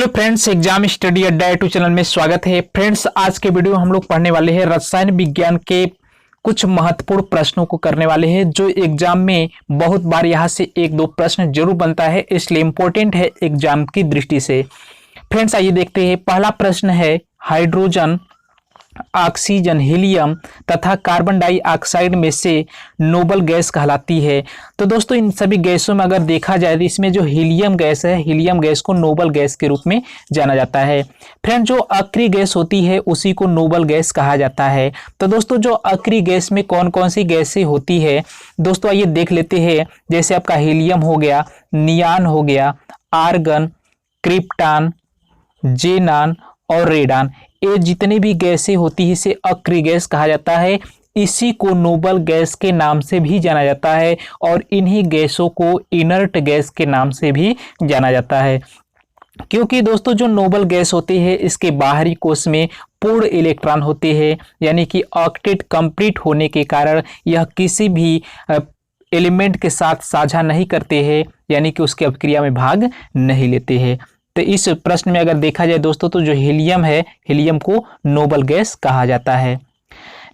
Hello friends, exam study अड्डा YouTube channel में स्वागत है। फ्रेंड्स, आज के वीडियो में हम लोग पढ़ने वाले हैं रसायन विज्ञान के कुछ महत्वपूर्ण प्रश्नों को करने वाले हैं जो एग्जाम में बहुत बार यहाँ से एक दो प्रश्न जरूर बनता है, इसलिए इंपॉर्टेंट है एग्जाम की दृष्टि से। फ्रेंड्स, आइए देखते हैं। पहला प्रश्न है, हाइड्रोजन, ऑक्सीजन, हीलियम तथा कार्बन डाइऑक्साइड में से नोबल गैस कहलाती है। तो दोस्तों, इन सभी गैसों में अगर देखा जाए तो इसमें जो हीलियम गैस है, हीलियम गैस को नोबल गैस के रूप में जाना जाता है। फ्रेंड, जो अक्रिय गैस होती है उसी को नोबल गैस कहा जाता है। तो दोस्तों, जो अक्रिय गैस में कौन कौन सी गैसें होती है दोस्तों, आइए देख लेते हैं। जैसे आपका हीलियम हो गया, नियान हो गया, आर्गन, क्रिप्टान, जेनान और रेडान, ये जितनी भी गैसें होती है इसे अक्रिय गैस कहा जाता है। इसी को नोबल गैस के नाम से भी जाना जाता है और इन्हीं गैसों को इनर्ट गैस के नाम से भी जाना जाता है। क्योंकि दोस्तों, जो नोबल गैस होती है इसके बाहरी कोश में पूर्ण इलेक्ट्रॉन होते हैं, यानी कि ऑक्टेट कंप्लीट होने के कारण यह किसी भी एलिमेंट के साथ साझा नहीं करते हैं, यानी कि उसकी अभिक्रिया में भाग नहीं लेते हैं। तो इस प्रश्न में अगर देखा जाए दोस्तों, तो जो हीलियम है, हीलियम को नोबल गैस कहा जाता है।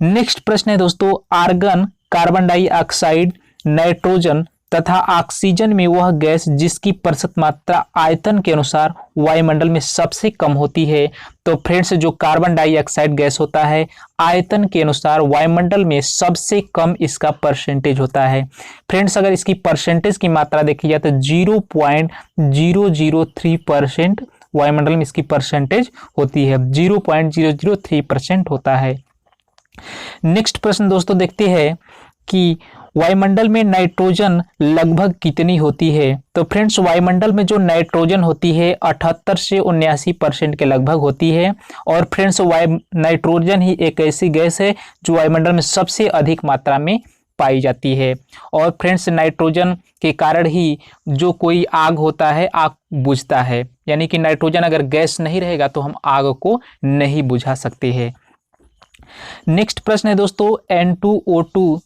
नेक्स्ट प्रश्न है दोस्तों, आर्गन, कार्बन डाइऑक्साइड, नाइट्रोजन तथा ऑक्सीजन में वह गैस जिसकी प्रतिशत मात्रा आयतन के अनुसार वायुमंडल में सबसे कम होती है। तो फ्रेंड्स, जो कार्बन डाइऑक्साइड गैस होता है आयतन के अनुसार वायुमंडल में सबसे कम इसका परसेंटेज होता है। फ्रेंड्स, अगर इसकी परसेंटेज की मात्रा देखी जाए तो 0.003% वायुमंडल में इसकी परसेंटेज होती है, 0.003% होता है। नेक्स्ट प्रश्न दोस्तों देखते हैं कि वायुमंडल में नाइट्रोजन लगभग कितनी होती है। तो फ्रेंड्स, वायुमंडल में जो नाइट्रोजन होती है 78 से 79% के लगभग होती है। और फ्रेंड्स, नाइट्रोजन ही एक ऐसी गैस है जो वायुमंडल में सबसे अधिक मात्रा में पाई जाती है। और फ्रेंड्स, नाइट्रोजन के कारण ही जो कोई आग होता है आग बुझता है, यानी कि नाइट्रोजन अगर गैस नहीं रहेगा तो हम आग को नहीं बुझा सकते हैं। नेक्स्ट प्रश्न है दोस्तों, N2O2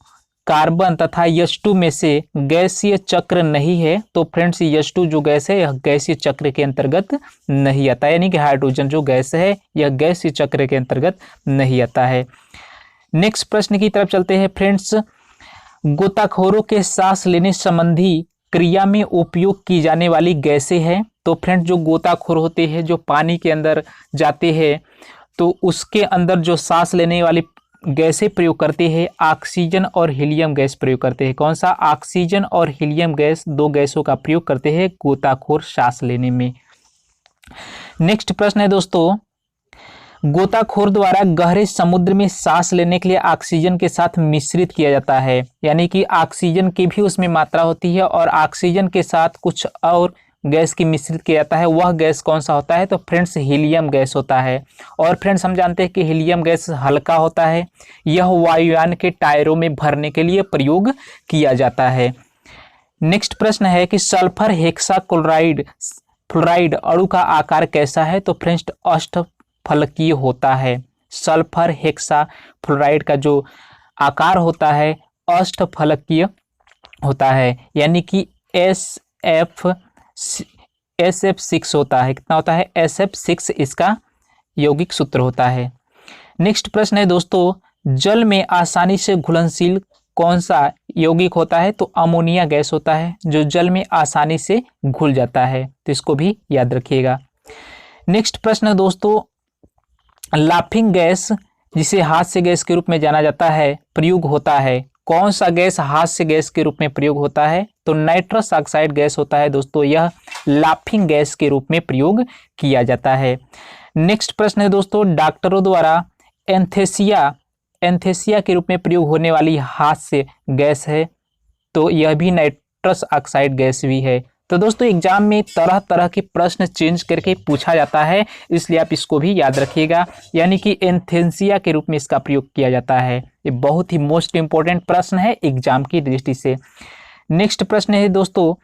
कार्बन तथा H2 में से गैसीय चक्र नहीं है। तो फ्रेंड्स, H2 जो गैस है यह गैसीय चक्र के अंतर्गत नहीं आता है, यानी कि हाइड्रोजन जो गैस है यह गैसीय चक्र के अंतर्गत नहीं आता है। नेक्स्ट प्रश्न की तरफ चलते हैं। फ्रेंड्स, गोताखोरों के सांस लेने संबंधी क्रिया में उपयोग की जाने वाली गैसें हैं। तो फ्रेंड्स, जो गोताखोर होते हैं जो पानी के अंदर जाते हैं तो उसके अंदर जो सांस लेने वाली गैसें प्रयोग करते हैं, ऑक्सीजन और हीलियम गैस प्रयोग करते हैं। कौन सा? ऑक्सीजन और हीलियम गैस, दो गैसों का प्रयोग करते हैं गोताखोर सांस लेने में। नेक्स्ट प्रश्न है दोस्तों, गोताखोर द्वारा गहरे समुद्र में सांस लेने के लिए ऑक्सीजन के साथ मिश्रित किया जाता है, यानी कि ऑक्सीजन की भी उसमें मात्रा होती है और ऑक्सीजन के साथ कुछ और गैस की मिश्रित किया जाता है। वह गैस कौन सा होता है? तो फ्रेंड्स, हीलियम गैस होता है। और फ्रेंड्स, हम जानते हैं कि हीलियम गैस हल्का होता है, यह वायुयान के टायरों में भरने के लिए प्रयोग किया जाता है। नेक्स्ट प्रश्न है कि सल्फर हेक्साक्लोराइड फ्लोराइड अणु का आकार कैसा है? तो फ्रेंड्स, अष्टफलकीय होता है। सल्फर हेक्साफ्लोराइड का जो आकार होता है अष्टफलकीय होता है, यानी कि SF6 होता है। कितना होता है? SF6 इसका यौगिक सूत्र होता है। नेक्स्ट प्रश्न है दोस्तों, जल में आसानी से घुलनशील कौन सा यौगिक होता है? तो अमोनिया गैस होता है जो जल में आसानी से घुल जाता है, तो इसको भी याद रखिएगा। नेक्स्ट प्रश्न है दोस्तों, लाफिंग गैस जिसे हास्य गैस के रूप में जाना जाता है प्रयोग होता है। कौन सा गैस हास्य गैस के रूप में प्रयोग होता है? तो नाइट्रस ऑक्साइड गैस होता है दोस्तों, यह लाफिंग गैस के रूप में प्रयोग किया जाता है। नेक्स्ट प्रश्न है दोस्तों, डॉक्टरों द्वारा एंथेसिया के रूप में प्रयोग होने वाली हास्य गैस है, तो यह भी नाइट्रस ऑक्साइड गैस भी है। तो दोस्तों, एग्जाम में तरह तरह के प्रश्न चेंज करके पूछा जाता है, इसलिए आप इसको भी याद रखिएगा, यानी कि एंथेसिया के रूप में इसका प्रयोग किया जाता है। ये बहुत ही मोस्ट इंपॉर्टेंट प्रश्न है एग्जाम की दृष्टि से। नेक्स्ट प्रश्न है दोस्तों,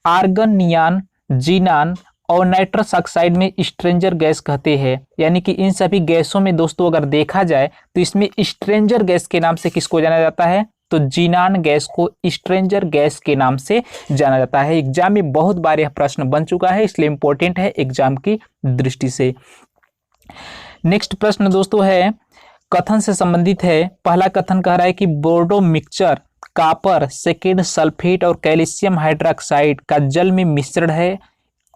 आर्गन, नियान, जीनान और नाइट्रस ऑक्साइड में स्ट्रेंजर गैस कहते हैं, यानी कि इन सभी गैसों में दोस्तों अगर देखा जाए तो इसमें स्ट्रेंजर गैस के नाम से किसको जाना जाता है? तो जीनान गैस को स्ट्रेंजर गैस के नाम से जाना जाता है। एग्जाम में बहुत बार यह प्रश्न बन चुका है, इसलिए इंपॉर्टेंट है एग्जाम की दृष्टि से। नेक्स्ट प्रश्न दोस्तों है कथन से संबंधित है। पहला कथन कह रहा है कि बोर्डो मिक्सचर कॉपर, सेकेंड सल्फेट और कैल्शियम हाइड्रोक्साइड का जल में मिश्रण है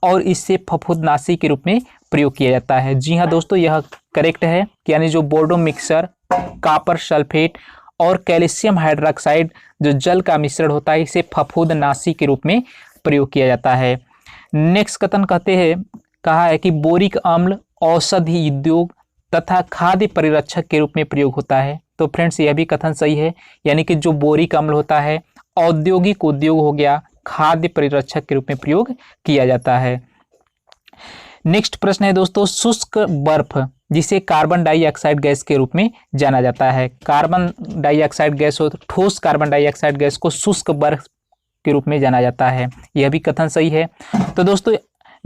और इससे फफूंदनाशी के रूप में प्रयोग किया जाता है। जी हाँ दोस्तों, यह करेक्ट है, यानी जो बोर्डो मिक्सचर, कॉपर सल्फेट और कैल्शियम हाइड्रोक्साइड जो जल का मिश्रण होता है, इसे फफूंदनाशी के रूप में प्रयोग किया जाता है। नेक्स्ट कथन कहा है कि बोरिक अम्ल औषधि उद्योग तथा खाद्य परिरक्षक के रूप में प्रयोग होता है। तो फ्रेंड्स यह भी कथन सही है, यानी कि जो बोरिक अम्ल होता है औद्योगिक उद्योग हो गया, खाद्य परिरक्षक के रूप में प्रयोग किया जाता है। नेक्स्ट प्रश्न है दोस्तों शुष्क बर्फ जिसे कार्बन डाइऑक्साइड गैस के रूप में जाना जाता है। कार्बन डाइऑक्साइड गैस हो, ठोस कार्बन डाइऑक्साइड गैस को शुष्क बर्फ के रूप में जाना जाता है। यह भी कथन सही है। तो दोस्तों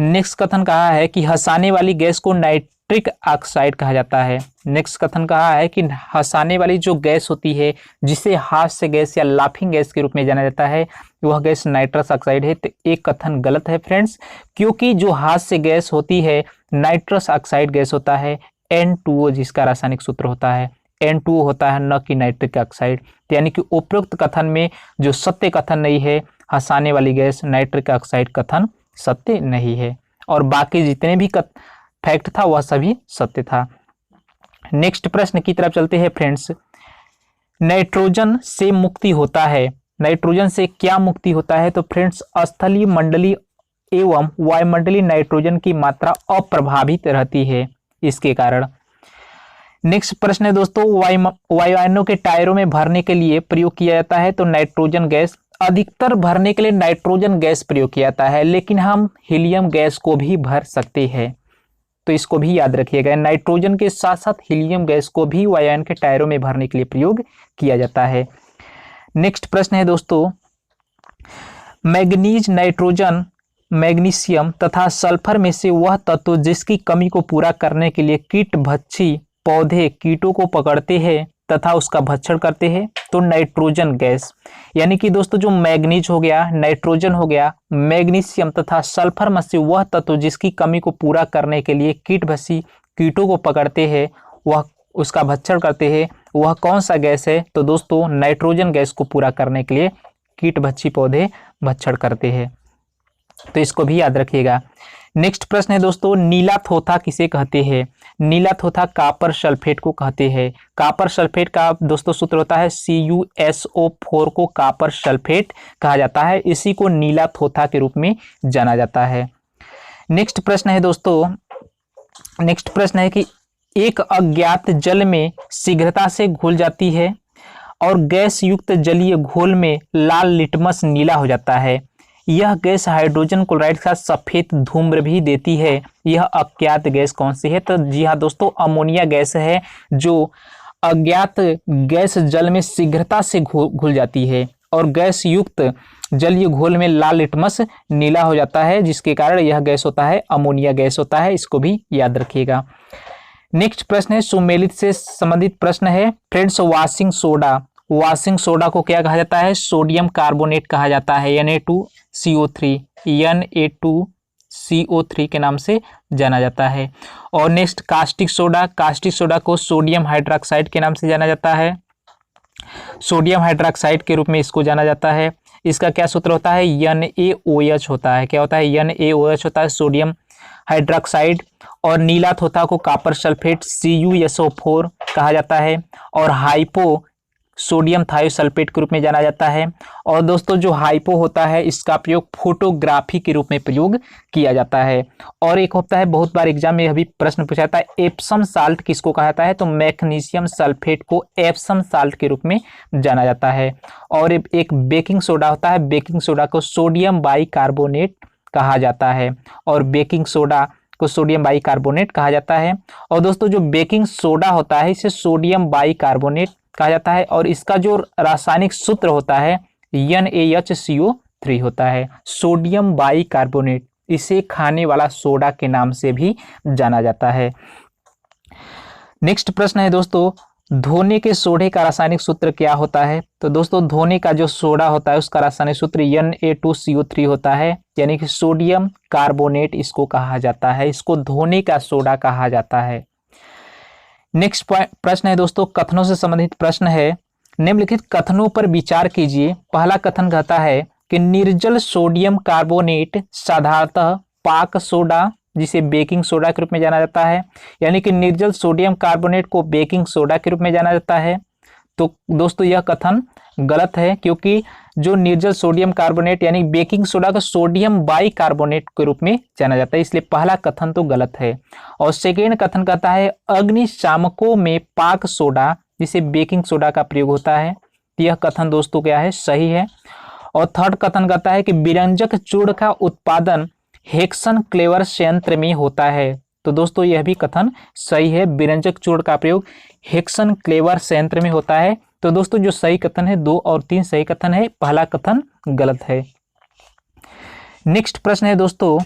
नेक्स्ट कथन कहा है कि हंसाने वाली गैस को नाइट्रिक ऑक्साइड कहा जाता है। नेक्स्ट कथन कहा है कि हंसाने वाली जो गैस होती है जिसे हास्य गैस या लाफिंग गैस के रूप में जाना जाता है, वह गैस नाइट्रस ऑक्साइड है। तो एक कथन गलत है फ्रेंड्स, क्योंकि जो हास्य गैस होती है नाइट्रस ऑक्साइड गैस होता है N2O, जिसका रासायनिक सूत्र होता है N2O होता है, न कि नाइट्रिक ऑक्साइड। यानी कि उपरोक्त कथन में जो सत्य कथन नहीं है, हंसाने वाली गैस नाइट्रिक ऑक्साइड कथन सत्य नहीं है, और बाकी जितने भी फैक्ट था वह सभी सत्य था। नेक्स्ट प्रश्न की तरफ चलते हैं फ्रेंड्स। नाइट्रोजन से मुक्ति होता है, नाइट्रोजन से क्या मुक्ति होता है? तो फ्रेंड्स स्थलीय मंडलीय एवं वायुमंडलीय नाइट्रोजन की मात्रा अप्रभावित रहती है इसके कारण। नेक्स्ट प्रश्न है दोस्तों वायुयानों के टायरों में भरने के लिए प्रयोग किया जाता है। तो नाइट्रोजन गैस, अधिकतर भरने के लिए नाइट्रोजन गैस प्रयोग किया जाता है, लेकिन हम हीलियम गैस को भी भर सकते हैं, तो इसको भी याद रखिएगा। नाइट्रोजन के साथ साथ हीलियम गैस को भी वायुयान के टायरों में भरने के लिए प्रयोग किया जाता है। नेक्स्ट प्रश्न है दोस्तों मैग्नीज, नाइट्रोजन, मैग्नीशियम तथा सल्फर में से वह तत्व जिसकी कमी को पूरा करने के लिए कीट भक्षी पौधे कीटों को पकड़ते हैं तथा उसका भक्षण करते हैं। तो नाइट्रोजन गैस, यानी कि दोस्तों जो मैग्नीज हो गया, नाइट्रोजन हो गया, मैग्नीशियम तथा सल्फर में से वह तत्व जिसकी कमी को पूरा करने के लिए कीट भक्षी कीटों को पकड़ते हैं, वह उसका भक्षण करते हैं, वह कौन सा गैस है? तो दोस्तों नाइट्रोजन गैस को पूरा करने के लिए कीट भक्षी पौधे भक्षण करते हैं, तो इसको भी याद रखिएगा। नेक्स्ट प्रश्न है दोस्तों नीला थोथा किसे कहते हैं? नीला थोथा कॉपर सल्फेट को कहते हैं। कॉपर सल्फेट का दोस्तों सूत्र होता है CuSO4 को कॉपर सल्फेट कहा जाता है, इसी को नीला थोथा के रूप में जाना जाता है। नेक्स्ट प्रश्न है दोस्तों, नेक्स्ट प्रश्न है कि एक अज्ञात जल में शीघ्रता से घुल जाती है और गैस युक्त जलीय घोल में लाल लिटमस नीला हो जाता है। यह गैस हाइड्रोजन क्लोराइड का सफेद धूम्र भी देती है। यह अज्ञात गैस कौन सी है? तो जी हाँ दोस्तों अमोनिया गैस है, जो अज्ञात गैस जल में शीघ्रता से घुल जाती है और गैस युक्त जलीय घोल में लाल लिटमस नीला हो जाता है, जिसके कारण यह गैस होता है अमोनिया गैस होता है, इसको भी याद रखिएगा। नेक्स्ट प्रश्न है सुमेलित से संबंधित प्रश्न है friends. Washing soda, washing soda को क्या कहा जाता है? सोडियम कार्बोनेट कहा जाता है, Na2CO3, Na2CO3 के नाम से जाना जाता है। और next caustic soda, caustic soda को सोडियम हाइड्रोक्साइड के नाम से जाना जाता है, सोडियम हाइड्रोक्साइड के रूप में इसको जाना जाता है। इसका क्या सूत्र होता है? NaOH होता है। क्या होता है? NaOH होता है, सोडियम हाइड्रोक्साइड। और नीला थोथा को कॉपर सल्फेट CuSO4 कहा जाता है और हाइपो सोडियम थायोसल्फेट के रूप में जाना जाता है। और दोस्तों जो हाइपो होता है इसका प्रयोग फोटोग्राफी के रूप में प्रयोग किया जाता है। और एक होता है बहुत बार एग्जाम में अभी प्रश्न पूछा जाता है एप्सम साल्ट किसको कहा जाता है? तो मैग्नीशियम सल्फेट को एप्सम साल्ट के रूप में जाना जाता है। और एक बेकिंग सोडा होता है, बेकिंग सोडा को सोडियम बाइकार्बोनेट कहा जाता है और बेकिंग सोडा को सोडियम बाइकार्बोनेट कहा जाता है। और दोस्तों जो बेकिंग सोडा होता है इसे सोडियम बाइकार्बोनेट कहा जाता है और इसका जो रासायनिक सूत्र होता है NaHCO3 होता है, सोडियम बाइकार्बोनेट। इसे खाने वाला सोडा के नाम से भी जाना जाता है। नेक्स्ट प्रश्न है दोस्तों धोने के सोडे का रासायनिक सूत्र क्या होता है? तो दोस्तों धोने का जो सोडा होता है उसका रासायनिक सूत्र Na2CO3 होता है, यानी कि सोडियम कार्बोनेट इसको कहा जाता है, इसको धोने का सोडा कहा जाता है। नेक्स्ट प्रश्न है दोस्तों, कथनों से संबंधित प्रश्न है। निम्नलिखित कथनों पर विचार कीजिए। पहला कथन कहता है कि निर्जल सोडियम कार्बोनेट साधारणतः पाक सोडा, जिसे बेकिंग सोडा के रूप में जाना जाता है, यानी कि निर्जल सोडियम कार्बोनेट को बेकिंग सोडा के रूप में जाना जाता है। तो दोस्तों यह कथन गलत है, क्योंकि जो निर्जल सोडियम कार्बोनेट यानी बेकिंग सोडा को सोडियम बाई कार्बोनेट के रूप में जाना जाता है, इसलिए पहला कथन तो गलत है। और सेकेंड कथन कहता है अग्निशामकों में पाक सोडा, जिसे बेकिंग सोडा का प्रयोग होता है, यह कथन दोस्तों क्या है? सही है। और थर्ड कथन कहता है कि विरंजक चूर्ण का उत्पादन हेक्सन क्लेवर संयंत्र में होता है। तो दोस्तों यह भी कथन सही है, विरंजक चूर्ण का प्रयोग हेक्सन क्लेवर संयंत्र में होता है। तो दोस्तों जो सही कथन है 2 और 3 सही कथन है, पहला कथन गलत है। नेक्स्ट प्रश्न है दोस्तों,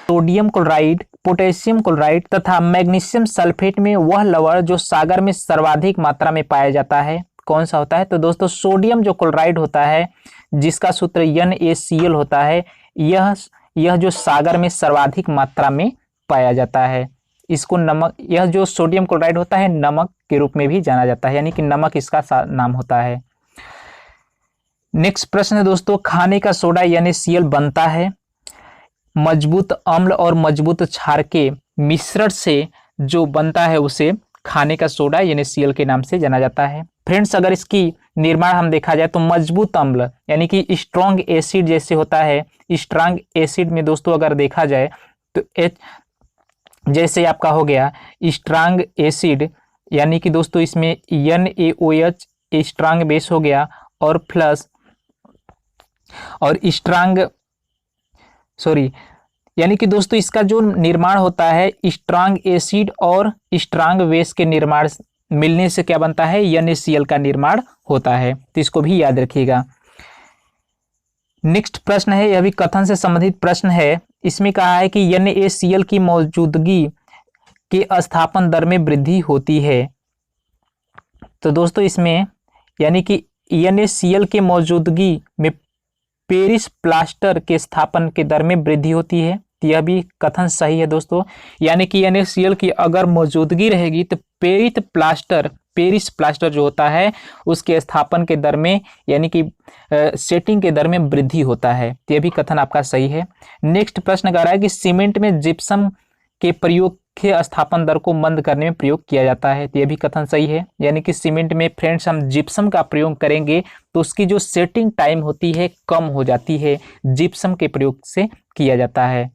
सोडियम क्लोराइड, पोटेशियम क्लोराइड तथा मैग्नीशियम सल्फेट में वह लवण जो सागर में सर्वाधिक मात्रा में पाया जाता है कौन सा होता है? तो दोस्तों सोडियम जो क्लोराइड होता है, जिसका सूत्र NaCl होता है, यह जो सागर में सर्वाधिक मात्रा में पाया जाता है। इसको नमक, यह जो सोडियम क्लोराइड होता है नमक के रूप में भी जाना जाता है, यानी कि नमक इसका नाम होता है। नेक्स्ट प्रश्न है दोस्तों, खाने का सोडा NaCl बनता है मजबूत अम्ल और मजबूत क्षार के मिश्रण से जो बनता है उसे खाने का सोडा NaCl के नाम से जाना जाता है। फ्रेंड्स अगर इसकी निर्माण हम देखा जाए तो मजबूत अम्ल यानी कि स्ट्रॉन्ग एसिड जैसे होता है, स्ट्रॉन्ग एसिड में दोस्तों अगर देखा जाए तो जैसे आपका हो गया स्ट्रॉन्ग एसिड, यानी कि दोस्तों इसमें NaOH स्ट्रॉन्ग बेस हो गया और प्लस और स्ट्रॉन्ग यानी कि दोस्तों इसका जो निर्माण होता है स्ट्रॉन्ग एसिड और स्ट्रॉन्ग बेस के निर्माण मिलने से क्या बनता है? NaCl का निर्माण होता है। तो इसको भी याद रखिएगा। नेक्स्ट प्रश्न है, यह भी कथन से संबंधित प्रश्न है। इसमें कहा है कि NaCl की मौजूदगी के स्थापन दर में वृद्धि होती है। तो दोस्तों इसमें यानी कि NaCl के मौजूदगी में पेरिस प्लास्टर के स्थापन के दर में वृद्धि होती है। यह भी कथन सही है दोस्तों, यानी कि NaCl की अगर मौजूदगी रहेगी तो पेरिस प्लास्टर जो होता है उसके स्थापन के दर में यानी कि सेटिंग के दर में वृद्धि होता है। यह भी कथन आपका सही है। नेक्स्ट प्रश्न कह रहा है कि सीमेंट में जिप्सम के प्रयोग के स्थापन दर को मंद करने में प्रयोग किया जाता है। यह भी कथन सही है, यानी कि सीमेंट में फ्रेंड्स हम जिप्सम का प्रयोग करेंगे तो उसकी जो सेटिंग टाइम होती है कम हो जाती है, जिप्सम के प्रयोग से किया जाता है।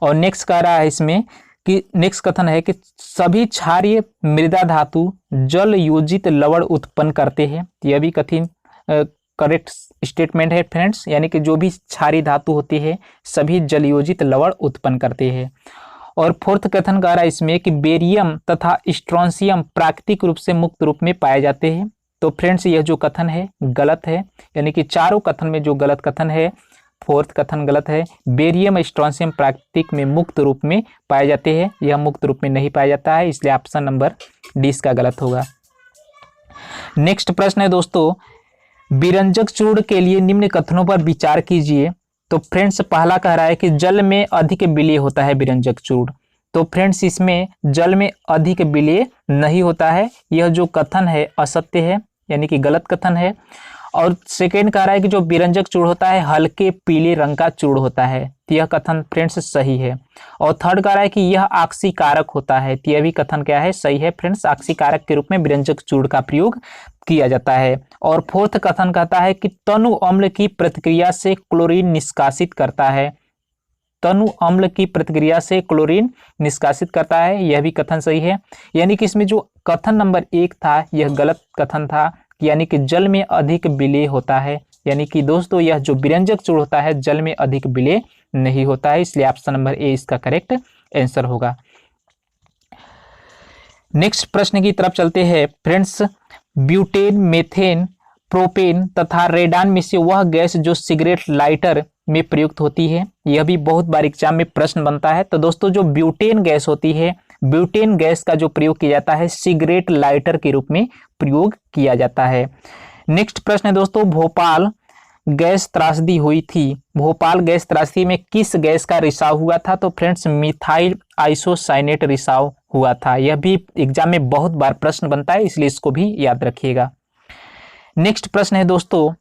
और नेक्स्ट कह रहा है इसमें कि नेक्स्ट कथन है कि सभी क्षारीय मृदा धातु जल योजित लवण उत्पन्न करते हैं। यह भी कथन करेक्ट स्टेटमेंट है फ्रेंड्स, यानी कि जो भी क्षारीय धातु होती है सभी जल योजित लवण उत्पन्न करते हैं। और फोर्थ कथन कह रहा है इसमें कि बेरियम तथा स्ट्रोंसियम प्राकृतिक रूप से मुक्त रूप में पाए जाते हैं। तो फ्रेंड्स यह जो कथन है गलत है, यानी कि चारों कथन में जो गलत कथन है फोर्थ कथन गलत है। बेरियम स्ट्रोंसियम प्राकृतिक में मुक्त रूप में पाए जाते हैं, यह मुक्त रूप में नहीं पाया जाता है, इसलिए ऑप्शन नंबर डी इसका गलत होगा। नेक्स्ट प्रश्न है दोस्तों, विरंजक चूर्ण के लिए निम्न कथनों पर विचार कीजिए। तो फ्रेंड्स पहला कह रहा है कि जल में अधिक विलेय होता है विरंजक चूर्ण। तो फ्रेंड्स इसमें जल में अधिक विलेय नहीं होता है, यह जो कथन है असत्य है, यानी कि गलत कथन है। और सेकेंड कह रहा है कि जो विरंजक चूर्ण होता है हल्के पीले रंग का चूर्ण होता है, तो यह कथन फ्रेंड्स सही है। और थर्ड कह रहा है कि यह ऑक्सीकारक होता है, तो यह भी कथन क्या है? सही है फ्रेंड्स, ऑक्सीकारक के रूप में विरंजक चूर्ण का प्रयोग किया जाता है। और फोर्थ कथन कहता है कि तनु अम्ल की प्रतिक्रिया से क्लोरीन निष्कासित करता है, तनु अम्ल की प्रतिक्रिया से क्लोरीन निष्कासित करता है, यह भी कथन सही है। यानी कि इसमें जो कथन नंबर 1 था यह गलत कथन था, यानी कि जल में अधिक विलेय होता है, यानी कि दोस्तों यह जो विरंजक चूर्ण होता है जल में अधिक विलेय नहीं होता है, इसलिए ऑप्शन नंबर ए इसका करेक्ट आंसर होगा। नेक्स्ट प्रश्न की तरफ चलते हैं फ्रेंड्स। ब्यूटेन, मेथेन, प्रोपेन तथा रेडान में से वह गैस जो सिगरेट लाइटर में प्रयुक्त होती है, यह भी बहुत बार एग्जाम में प्रश्न बनता है। तो दोस्तों जो ब्यूटेन गैस होती है ब्यूटेन गैस का जो प्रयोग किया जाता है सिगरेट लाइटर के रूप में प्रयोग किया जाता है। नेक्स्ट प्रश्न है दोस्तों, भोपाल गैस त्रासदी हुई थी, भोपाल गैस त्रासदी में किस गैस का रिसाव हुआ था? तो फ्रेंड्स मिथाइल आइसोसाइनेट रिसाव हुआ था। यह भी एग्जाम में बहुत बार प्रश्न बनता है, इसलिए इसको भी याद रखिएगा। नेक्स्ट प्रश्न है दोस्तों,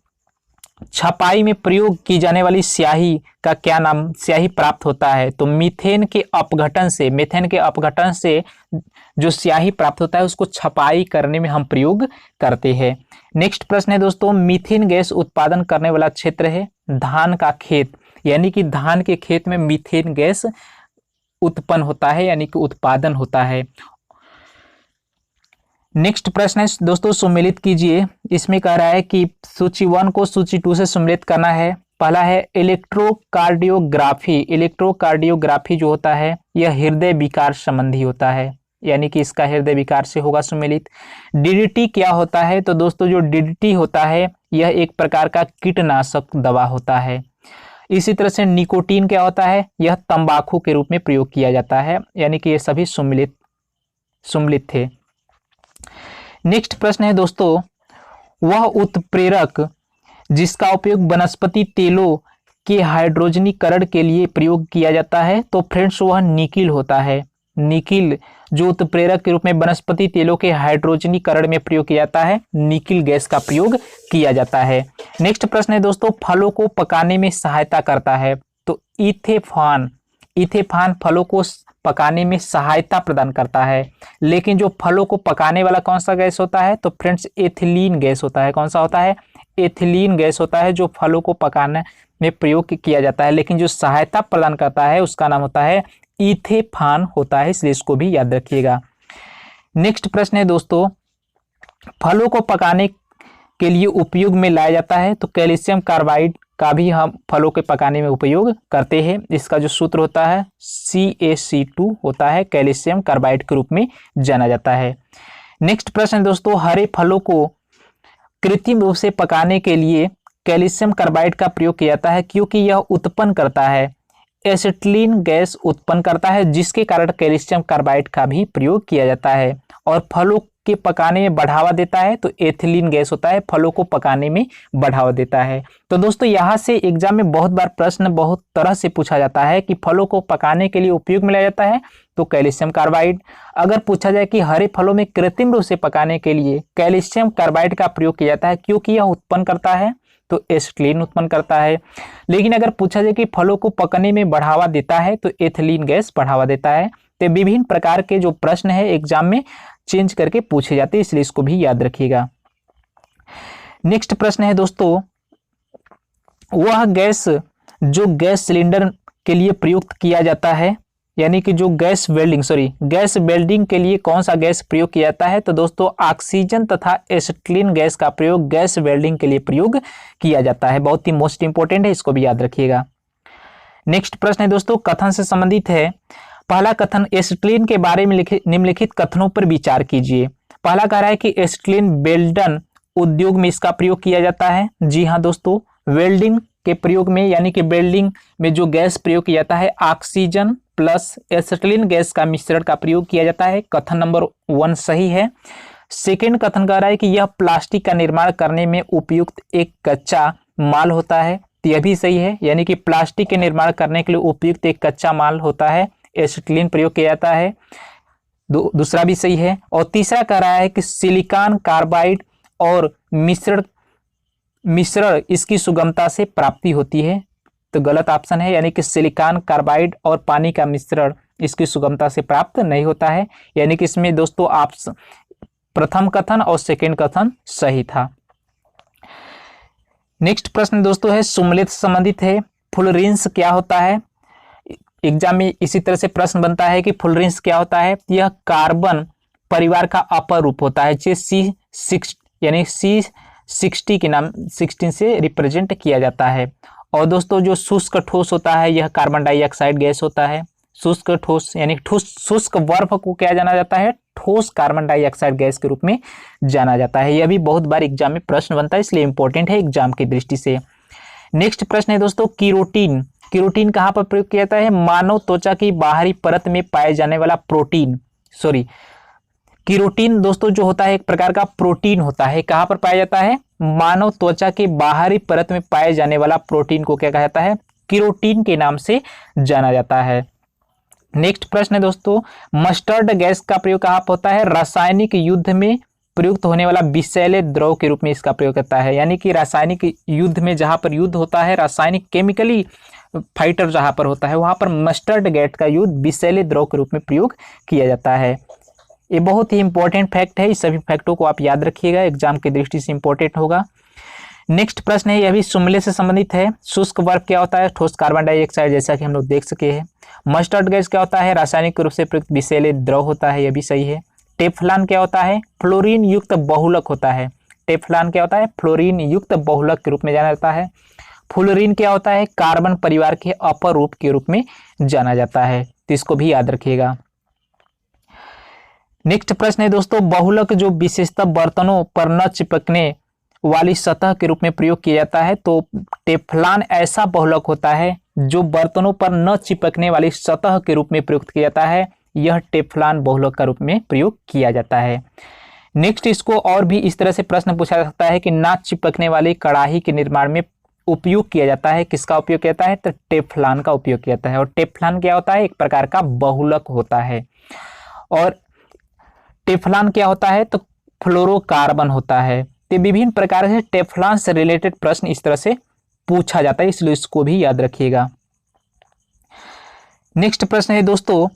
छपाई में प्रयोग की जाने वाली स्याही का क्या नाम स्याही प्राप्त होता है? तो मीथेन के अपघटन से जो स्याही प्राप्त होता है उसको छपाई करने में हम प्रयोग करते हैं। नेक्स्ट प्रश्न है दोस्तों, मीथेन गैस उत्पादन करने वाला क्षेत्र है धान का खेत, यानी कि धान के खेत में मीथेन गैस उत्पन्न होता है, यानी कि उत्पादन होता है। नेक्स्ट प्रश्न है दोस्तों, सुमेलित कीजिए। इसमें कह रहा है कि सूची 1 को सूची 2 से सुमेलित करना है। पहला है इलेक्ट्रोकार्डियोग्राफी। इलेक्ट्रोकार्डियोग्राफी जो होता है यह हृदय विकार संबंधी होता है, यानी कि इसका हृदय विकार से होगा सुमेलित। डीडीटी क्या होता है? तो दोस्तों जो डीडीटी होता है यह एक प्रकार का कीटनाशक दवा होता है। इसी तरह से निकोटीन क्या होता है? यह तंबाकू के रूप में प्रयोग किया जाता है, यानी कि ये सभी सुमेलित थे। नेक्स्ट प्रश्न है दोस्तों, वह उत्प्रेरक जिसका उपयोग वनस्पति तेलों के हाइड्रोजनीकरण के लिए प्रयोग किया जाता है? तो फ्रेंड्स वह निकिल होता है। निकिल जो उत्प्रेरक के रूप में वनस्पति तेलों के हाइड्रोजनीकरण में प्रयोग किया जाता है, निकिल गैस का प्रयोग किया जाता है। नेक्स्ट प्रश्न है दोस्तों, फलों को पकाने में सहायता करता है? तो इथेफान फलों को पकाने में सहायता प्रदान करता है, लेकिन जो फलों को पकाने वाला कौन सा गैस होता है? तो फ्रेंड्स एथिलीन गैस होता है। कौन सा होता है? एथिलीन गैस होता है जो फलों को पकाने में प्रयोग किया जाता है, लेकिन जो सहायता प्रदान करता है उसका नाम होता है इथेफान होता है, इसलिए इसको भी याद रखिएगा। नेक्स्ट प्रश्न है दोस्तों, फलों को पकाने के लिए उपयोग में लाया जाता है? तो कैल्शियम कार्बाइड का भी हम फलों के पकाने में उपयोग करते हैं। इसका जो सूत्र होता है CaC2 होता है, कैल्शियम कार्बाइड के रूप में जाना जाता है। नेक्स्ट प्रश्न दोस्तों, हरे फलों को कृत्रिम रूप से पकाने के लिए कैल्शियम कार्बाइड का प्रयोग किया जाता है, क्योंकि यह उत्पन्न करता है एसिटिलीन गैस उत्पन्न करता है, जिसके कारण कैल्शियम कार्बाइड का भी प्रयोग किया जाता है। और फलों के पकाने में बढ़ावा देता है, तो एथिलीन गैस होता है, फलों को पकाने में बढ़ावा देता है। तो दोस्तों यहाँ से एग्जाम में बहुत बार प्रश्न बहुत तरह से पूछा जाता है कि फलों को पकाने के लिए उपयोग में लाया जाता है तो कैल्शियम कार्बाइड। अगर पूछा जाए कि हरे फलों में कृत्रिम रूप से पकाने के लिए कैल्शियम कार्बाइड का प्रयोग किया जाता है क्योंकि यह उत्पन्न करता है, तो एसिटिलीन उत्पन्न करता है। लेकिन अगर पूछा जाए कि फलों को पकने में बढ़ावा देता है तो एथिलीन गैस बढ़ावा देता है। तो विभिन्न प्रकार के जो प्रश्न है एग्जाम में चेंज करके पूछे जाते हैं, इसलिए इसको भी याद रखिएगा। नेक्स्ट प्रश्न है दोस्तों, वह गैस जो गैस सिलेंडर के लिए प्रयुक्त किया जाता है, यानी कि जो गैस वेल्डिंग के लिए कौन सा गैस प्रयोग किया जाता है? तो दोस्तों ऑक्सीजन तथा एसिटिलीन गैस का प्रयोग गैस वेल्डिंग के लिए प्रयोग किया जाता है। बहुत ही मोस्ट इंपोर्टेंट है, इसको भी याद रखिएगा। नेक्स्ट प्रश्न है दोस्तों, कथन से संबंधित है। पहला कथन, एसिटिलीन के बारे में निम्नलिखित कथनों पर विचार कीजिए। पहला कह रहा है कि एसिटिलीन वेल्डन उद्योग में इसका प्रयोग किया जाता है। जी हाँ दोस्तों, वेल्डिंग के प्रयोग में, यानी कि वेल्डिंग में जो गैस प्रयोग किया जाता है ऑक्सीजन प्लस एसिटिलीन गैस का मिश्रण का प्रयोग किया जाता है। कथन नंबर 1 सही है। सेकेंड कथन कह रहा है कि यह प्लास्टिक का निर्माण करने में उपयुक्त एक कच्चा माल होता है। यह भी सही है, यानी कि प्लास्टिक के निर्माण करने के लिए उपयुक्त एक कच्चा माल होता है, एसिटिलीन प्रयोग किया जाता है। दूसरा भी सही है। और तीसरा कह रहा है कि सिलिकॉन कार्बाइड और मिश्रण इसकी सुगमता से प्राप्ति होती है। तो गलत ऑप्शन है, यानी कि सिलिकॉन कार्बाइड और पानी का मिश्रण इसकी सुगमता से प्राप्त नहीं होता है। यानी कि इसमें दोस्तों ऑप्शन प्रथम कथन और सेकेंड कथन सही था। नेक्स्ट प्रश्न दोस्तों है सुमेलित संबंधित है। फुलरेंस क्या होता है? एग्जाम में इसी तरह से प्रश्न बनता है कि फुलरेंस क्या होता है? यह कार्बन परिवार का अपर रूप होता है, जिसे C6 यानी C60 के नाम 16 से रिप्रेजेंट किया जाता है। और दोस्तों जो शुष्क ठोस होता है यह कार्बन डाइऑक्साइड गैस होता है। शुष्क ठोस यानी शुष्क बर्फ को क्या जाना जाता है? ठोस कार्बन डाइऑक्साइड गैस के रूप में जाना जाता है। यह भी बहुत बार एग्जाम में प्रश्न बनता है, इसलिए इंपॉर्टेंट है एग्जाम की दृष्टि से। नेक्स्ट प्रश्न है दोस्तों कीरोटीन कहाँ पर प्रयोग किया जाता है? मानव त्वचा की बाहरी परत में पाए जाने वाला प्रोटीन सॉरी केरोटीन दोस्तों जो होता है एक प्रकार का प्रोटीन होता है। कहाँ पर पाया जाता है? मानव त्वचा के बाहरी परत में पाए जाने वाला प्रोटीन को क्या कहा जाता है? केरोटीन के नाम से जाना जाता है। नेक्स्ट प्रश्न है दोस्तों, मस्टर्ड गैस का प्रयोग कहाँ पर होता है? रासायनिक युद्ध में प्रयुक्त होने वाला विषैले द्रव के रूप में इसका प्रयोग करता है। यानी कि रासायनिक युद्ध में जहां पर युद्ध होता है, रासायनिक केमिकली फाइटर जहां पर होता है, वहां पर मस्टर्ड गैस का युद्ध विषैले द्रव के रूप में प्रयोग किया जाता है। ये बहुत ही इंपॉर्टेंट फैक्ट है, इस सभी फैक्टों को आप याद रखिएगा, एग्जाम की दृष्टि से इंपॉर्टेंट होगा। नेक्स्ट प्रश्न है, यह भी सुमले से संबंधित है। शुष्क बर्फ क्या होता है? ठोस कार्बन डाइऑक्साइड, जैसा कि हम लोग देख सके हैं। मस्टर्ड गैस क्या होता है? रासायनिक रूप से प्रयुक्त विषैले द्रव होता है, यह भी सही है। टेफ्लॉन क्या होता है? फ्लोरीन युक्त बहुलक होता है। टेफ्लॉन क्या होता है? फ्लोरीन युक्त बहुलक के रूप में जाना जाता है। फ्लोरीन क्या होता है? कार्बन परिवार के अपर रूप के रूप में जाना जाता है, तो इसको भी याद रखिएगा। नेक्स्ट प्रश्न है दोस्तों, बहुलक जो विशेषतः बर्तनों पर न चिपकने वाली सतह के रूप में प्रयोग किया जाता है, तो टेफ्लॉन ऐसा बहुलक होता है जो बर्तनों पर न चिपकने वाली सतह के रूप में प्रयुक्त किया जाता है। यह टेफ्लॉन बहुलक का रूप में प्रयोग किया जाता है। नेक्स्ट इसको और भी इस तरह से प्रश्न पूछा जा सकता है कि ना चिपकने वाली कड़ाही के निर्माण में उपयोग किया जाता है, किसका उपयोग किया जाता है? तो टेफ्लॉन का उपयोग किया जाता है। और टेफ्लॉन क्या होता है? एक प्रकार का बहुलक होता है। और टेफ्लॉन क्या होता है? तो फ्लोरोकार्बन होता है। तो विभिन्न प्रकार से टेफ्लॉन से रिलेटेड प्रश्न इस तरह से पूछा जाता है, इसलिए इसको भी याद रखिएगा। नेक्स्ट प्रश्न है दोस्तों,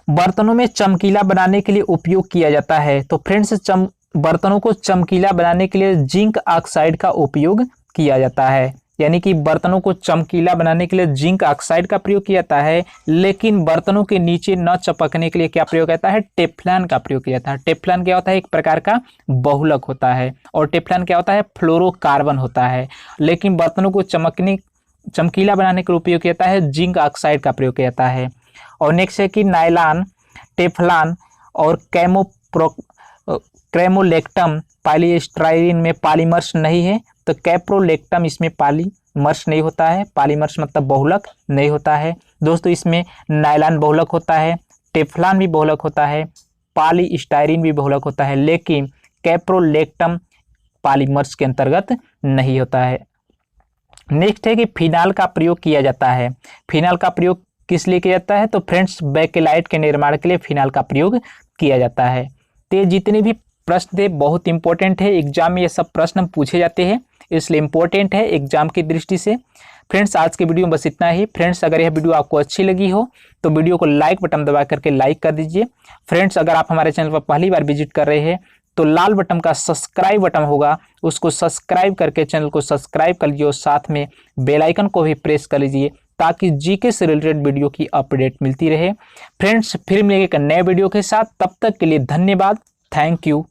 बर्तनों में चमकीला बनाने के लिए उपयोग किया जाता है। तो फ्रेंड्स बर्तनों को चमकीला बनाने के लिए जिंक ऑक्साइड का उपयोग किया जाता है। यानी कि बर्तनों को चमकीला बनाने के लिए जिंक ऑक्साइड का प्रयोग किया जाता है, लेकिन बर्तनों के नीचे न चपकने के लिए क्या प्रयोग होता है? टेफ्लॉन का प्रयोग किया जाता है। टेफ्लॉन क्या होता है? एक प्रकार का बहुलक होता है। और टेफ्लॉन क्या होता है? फ्लोरोकार्बन होता है। लेकिन बर्तनों को चमकीला बनाने के लिए उपयोग किया जाता है, जिंक ऑक्साइड का प्रयोग किया जाता है। और नेक्स्ट है कि नायलॉन, टेफ्लॉन और क्रेमोलेक्टम पॉलीस्टाइरीन में पॉलीमर्स नहीं है, तो कैप्रोलेक्टम इसमें पॉलीमर्स नहीं होता है। पॉलीमर्स मतलब बहुलक नहीं होता है दोस्तों। इसमें नायलॉन बहुलक होता है, टेफ्लॉन भी बहुलक होता है, पॉलीस्टाइरीन भी बहुलक होता है, लेकिन कैप्रोलेक्टम पॉलीमर्स के अंतर्गत नहीं होता है। नेक्स्ट है कि फिनाल का प्रयोग किया जाता है। फिनाल का प्रयोग किस लिए किया जाता है? तो फ्रेंड्स बेकेलाइट के निर्माण के लिए फिनाल का प्रयोग किया जाता है। तो जितने भी प्रश्न थे बहुत इंपॉर्टेंट है, एग्जाम में ये सब प्रश्न पूछे जाते हैं, इसलिए इंपॉर्टेंट है एग्जाम की दृष्टि से। फ्रेंड्स आज के वीडियो में बस इतना ही। फ्रेंड्स अगर यह वीडियो आपको अच्छी लगी हो तो वीडियो को लाइक बटन दबा करके लाइक कर दीजिए। फ्रेंड्स अगर आप हमारे चैनल पर पहली बार विजिट कर रहे हैं तो लाल बटन का सब्सक्राइब बटन होगा, उसको सब्सक्राइब करके चैनल को सब्सक्राइब कर लीजिए और साथ में बेल आइकन को भी प्रेस कर लीजिए ताकि जीके से रिलेटेड वीडियो की अपडेट मिलती रहे। फ्रेंड्स फिर मिलेंगे एक नए वीडियो के साथ, तब तक के लिए धन्यवाद। Thank you.